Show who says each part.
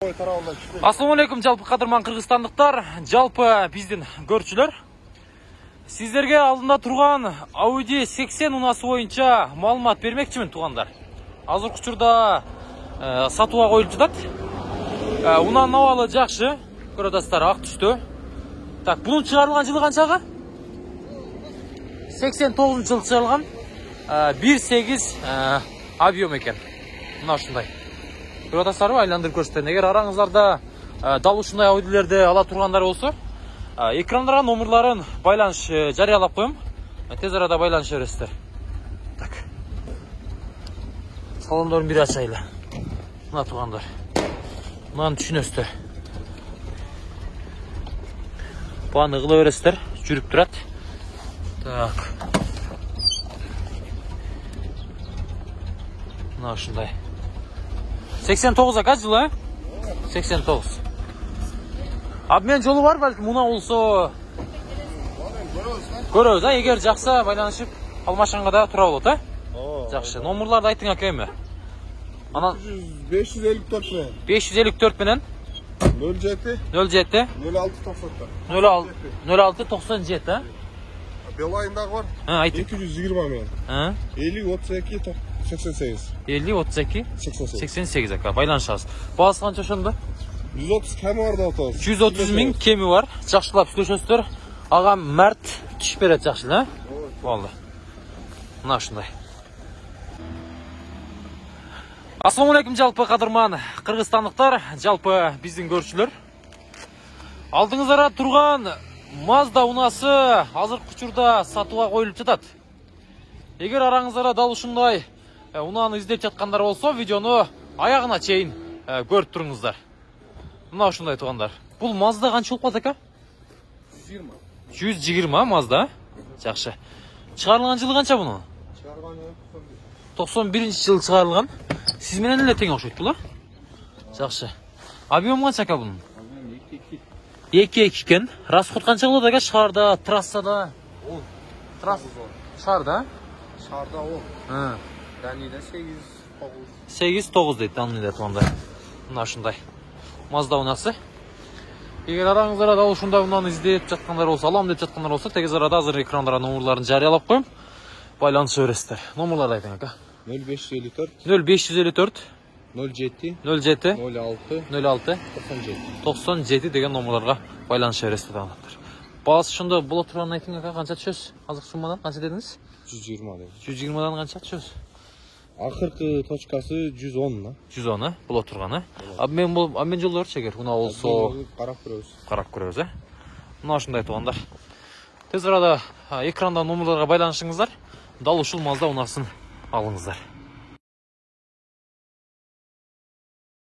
Speaker 1: Assalamu алейкум, жалпы қадырман қырғызстандықтар, жалпы біздің көршілер. Сіздерге алдында тұрған Audi 80 унасы бойынша малымат бермекчімін туғандар. Азыр құчырда сатуға қойылып жатады. Унаның ауалы жақшы, көресіздер, ақ түсті. Так, бұның шығарылған жылы қаншаға? 89 жыл шығарылған. 1.8 объем екен. Мына ушундай. Көресіздер, айландырып көрсетейін. Егер араңыздарда дал ушундай Audilерді ала тұрғандар болса, экрандарға номерларын байланыш жариялап қойым. Тез арада байланыш бересіздер. Так. Салондарын бір ашайлы. Мына туғандар. Мынаны түшінесіздер. Бұны ығылы бересіздер. Жүріп тұрады. Так. Мына ушундай. 89-а қанша жылы? 89. Обмен жолы бар бәлкім, мұна олса көрөз, егер жақса байланышып алмашанға да тұра болады. Жақшы. Номерларды айтыңа кеме?
Speaker 2: 554 менен
Speaker 1: 554 менен
Speaker 2: 07
Speaker 1: 07 06 97.
Speaker 2: Белайындағы бар.
Speaker 1: Айтып.
Speaker 2: 220 менен 50 32 88.
Speaker 1: 50 32 88 ака байланышасыз. Бағасы қанша ошондо?
Speaker 2: 130 кеми бар да отоз.
Speaker 1: 130 миң кеми бар. Жақшылап сүйлөшөсүздөр. Ағам мәрт түшүп берет жақшылы, Болды. Мына ушундай. Ассаламу алейкум, жалпы қадырман қырғызстандықтар, жалпы биздин көршілер. Алдыңызда тұрған Mazda унасы азыр құчурда сатуға қойылып жатат. Егер араңызда дал ушундай унаны издеп жатқандар болсо, видеону аяғына чейин көрүп туруңуздар. Мына ушундай туғандар. Бұл Mazda қанша болуп атат ака? 120 Mazda. Жақшы. Чыгарылган жылы қанша буну? 91-жыл чыгарылган. Сиз менен эле тең окшойт бул, Жақшы. Объем қанша ака бунун? 2-2 екен. Расход қанша болот ака шаарда, трассада? Шаарда?
Speaker 2: Шаарда 10. Данида
Speaker 1: 8-9 дейт, данныйда туғандар. Мына ушундай. Mazda унасы. Егер араңызда да ушундай унаны издеп жаткандар болсо, алам деп жаткандар болсо, тез арада азыр экрандарга номерларын жарыялап коем. Байланыша бересиздер. Номерларды айтың ака.
Speaker 2: 0554
Speaker 1: 0554
Speaker 2: 07
Speaker 1: 07
Speaker 2: 06
Speaker 1: 06 97 деген номерларга байланыша бересиздер адамдар. Баасы ошондо боло турганын айтың ака, канча түшөсүз? Азыр суммадан канча дедиңиз?
Speaker 2: 120 деп.
Speaker 1: 120дан канча түшөсүз?
Speaker 2: Акыркы точкасы 110 да.
Speaker 1: 110, боло турганы. Обмен жолдору чегер, уна болсо
Speaker 2: карап көрөбүз.
Speaker 1: Карап көрөбүз, Мына ушундай тугандар. Тез арада экранда номерларга байланышыңыздар. Дал ушул Mazda унасын алыңыздар.